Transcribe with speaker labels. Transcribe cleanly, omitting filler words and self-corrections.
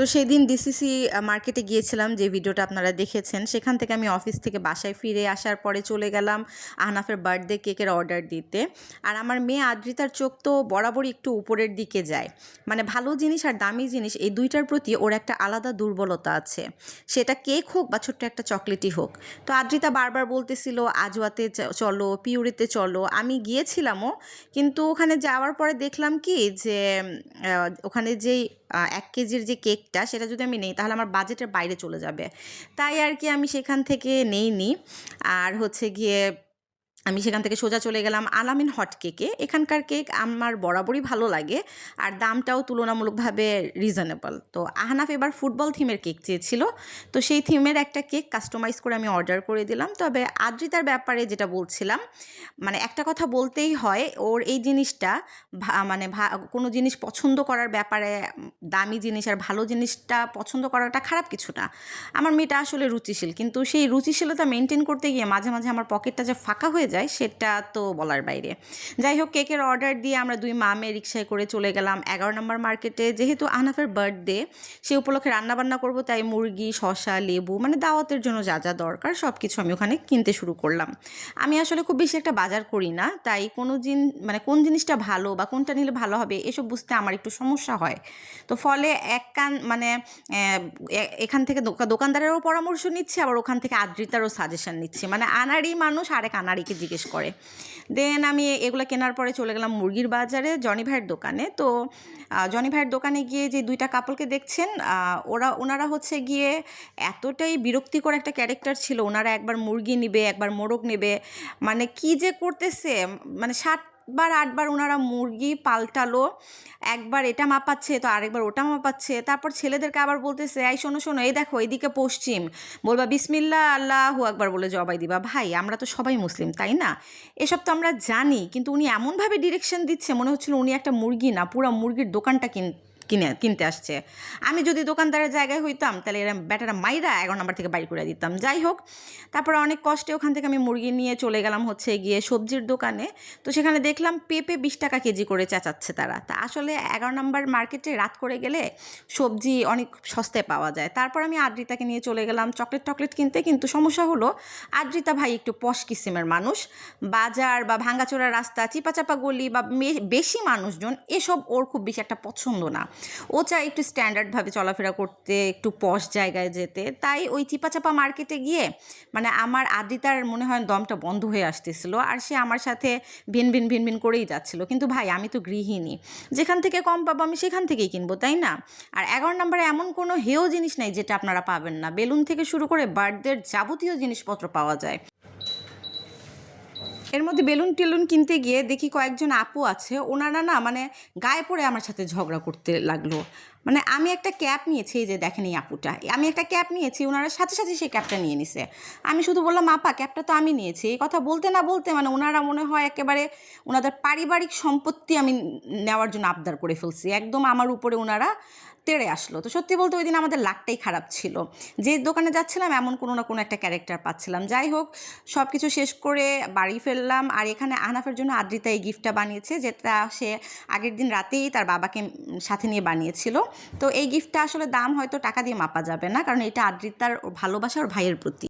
Speaker 1: তো সেদিন ডিসিসি মার্কেটে গিয়েছিলাম, যে ভিডিওটা আপনারা দেখেছেন। সেখান থেকে আমি অফিস থেকে বাসায় ফিরে আসার পরে চলে গেলাম আহনাফের বার্থডে কেকের অর্ডার দিতে। আর আমার মেয়ে আদ্রিতার চোখ তো বরাবরই একটু উপরের দিকে যায়, মানে ভালো জিনিস আর দামি জিনিস এই দুইটার প্রতি ওর একটা আলাদা দুর্বলতা আছে, সেটা কেক হোক বা ছোট্ট একটা চকলেটই হোক। তো আদ্রিতা বারবার বলতেছিল আজওয়াতে চলো, পিউরিতে চলো। আমি গিয়েছিলামও, কিন্তু ওখানে যাওয়ার পরে দেখলাম কি যে ওখানে যেই 1 কেজির যে কেকটা, সেটা যদি আমি নেই তাহলে আমার বাজেটের বাইরে চলে যাবে। তাই আর কি আমি সেখান থেকে নেইনি। আর হচ্ছে গিয়ে আমি সেখান থেকে সোজা চলে গেলাম আলামিন হট কেকে। এখানকার কেক আমার বরাবরই ভালো লাগে, আর দামটাও তুলনামূলকভাবে রিজনেবল। তো আহনাফ এবার ফুটবল থিমের কেক চেয়েছিল, তো সেই থিমের একটা কেক কাস্টমাইজ করে আমি অর্ডার করে দিলাম। তবে আদ্রিতার ব্যাপারে যেটা বলছিলাম, মানে একটা কথা বলতেই হয়, ওর এই জিনিসটা মানে কোনো জিনিস পছন্দ করার ব্যাপারে, দামি জিনিস আর ভালো জিনিসটা পছন্দ করাটা খারাপ কিছু না। আমার মেয়েটা আসলে রুচিশীল, কিন্তু সেই রুচিশীলতা মেনটেন করতে গিয়ে মাঝে মাঝে আমার পকেটটা যে ফাঁকা হয়ে যায় সেটা তো বলার বাইরে। যাই হোক, কেকের অর্ডার দিয়ে আমরা দুই মা মেয়ে রিক্সায় করে চলে গেলাম 11 নম্বর মার্কেটে। যেহেতু আহনাফের বার্থডে, সে উপলক্ষে রান্নাবান্না করব, তাই মুরগি, শসা, লেবু, মানে দাওয়াতের জন্য যা যা দরকার সব কিছু আমি ওখানে কিনতে শুরু করলাম। আমি আসলে খুব বেশি একটা বাজার করি না, তাই মানে কোন জিনিসটা ভালো বা কোনটা নিলে ভালো হবে এসব বুঝতে আমার একটু সমস্যা হয়। তো ফলে মানে এখান থেকে দোকানদারেরও পরামর্শ নিচ্ছি, আবার ওখান থেকে আদ্রিতারও সাজেশন নিচ্ছি, মানে আনাড়ি মানুষ আরেক আনাড়িকে জিজ্ঞেস করে। দেন আমি এগুলো কেনার পরে চলে গেলাম মুরগির বাজারে, জনি ভাইয়ের দোকানে। তো জনি ভাইয়ের দোকানে গিয়ে যে দুইটা কাপলকে দেখছেন, ওনারা হচ্ছে গিয়ে এতটাই বিরক্তিকর একটা ক্যারেক্টার ছিল। ওনারা একবার মুরগি নেবে, একবার মোরগ নেবে, মানে কি যে করতেছে, মানে 7বার 8বার ওনারা মুরগি পাল্টালো। একবার এটা মাপাচ্ছে, তো আরেকবার ওটা মাপাচ্ছে। তারপর ছেলেদেরকে আবার বলতেছে, এই শোনো শোনো, এই দেখো এইদিকে পশ্চিম, বলবা বিসমিল্লাহ আল্লাহু আকবার বলে জবাই দিবা। ভাই, আমরা তো সবাই মুসলিম, তাই না? এসব তো আমরা জানি, কিন্তু উনি এমনভাবে ডিরেকশন দিচ্ছে, মনে হচ্ছিল উনি একটা মুরগি না, পুরো মুরগির দোকানটা কিনতে আসছে। আমি যদি দোকানদারের জায়গায় হইতাম, তাহলে এরা ব্যাটারা মাইরা 11 নম্বর থেকে বাইর করে দিতাম। যাই হোক, তারপরে অনেক কষ্টে ওখান থেকে আমি মুরগি নিয়ে চলে গেলাম হচ্ছে গিয়ে সবজির দোকানে। তো সেখানে দেখলাম পেঁপে 20 টাকা কেজি করে চেঁচাচ্ছে তারা। তা আসলে 11 নম্বর মার্কেটে রাত করে গেলে সবজি অনেক সস্তায় পাওয়া যায়। তারপর আমি আদ্রিতাকে নিয়ে চলে গেলাম চকলেট কিনতে, কিন্তু সমস্যা হলো আদ্রিতা ভাই একটু পশ কিসিমের মানুষ। বাজার বা ভাঙ্গাচোরা রাস্তা, চিপাচাপা গলি বা বেশি মানুষজন, এসব ওর খুব বেশি একটা পছন্দ না। ও চায় একটু স্ট্যান্ডার্ডভাবে চলাফেরা করতে, একটু পশ জায়গায় যেতে। তাই ওই চিপাচাপা মার্কেটে গিয়ে মানে আমার আদ্রিতার মনে হয় দমটা বন্ধ হয়ে আসতেছিল, আর সে আমার সাথে ভিন ভিন করেই যাচ্ছিল। কিন্তু ভাই, আমি তো গৃহিণী, যেখান থেকে কম পাবো আমি সেখান থেকেই কিনবো, তাই না? আর 11 নম্বরে এমন কোনো হেয় জিনিস নেই যেটা আপনারা পাবেন না। বেলুন থেকে শুরু করে বার্থডের যাবতীয় জিনিসপত্র পাওয়া যায়। এর মধ্যে বেলুন টেলুন কিনতে গিয়ে দেখি কয়েকজন আপু আছে, ওনারা না মানে গায়ে পড়ে আমার সাথে ঝগড়া করতে লাগলো। মানে আমি একটা ক্যাপ নিয়েছি, এই যে দেখেন এই আপুটা, আমি একটা ক্যাপ নিয়েছি, ওনারা সাথে সাথে সেই ক্যাপটা নিয়ে নিছে। আমি শুধু বললাম, আপা ক্যাপটা তো আমি নিয়েছি। এই কথা বলতে না বলতে মানে ওনারা মনে হয় একেবারে ওনাদের পারিবারিক সম্পত্তি আমি নেওয়ার জন্য আবদার করে ফেলছি, একদম আমার উপরে ওনারা তেড়ে আসলো। তো সত্যি বলতে ওই দিন আমাদের লাকটাই খারাপ ছিল, যে দোকানে যাচ্ছিলাম এমন কোনো না কোনো একটা ক্যারেক্টার পাচ্ছিলাম। যাই হোক, সব কিছু শেষ করে বাড়ি ফেললাম। আর এখানে আহনাফের জন্য আদ্রিতা এই গিফটটা বানিয়েছে, যেটা সে আগের দিন রাতেই তার বাবাকে সাথে নিয়ে বানিয়েছিল। তো এই গিফটটা আসলে দাম হয়তো টাকা দিয়ে মাপা যাবে না, কারণ এটা আদ্রিতার ভালোবাসা ওর ভাইয়ের প্রতি।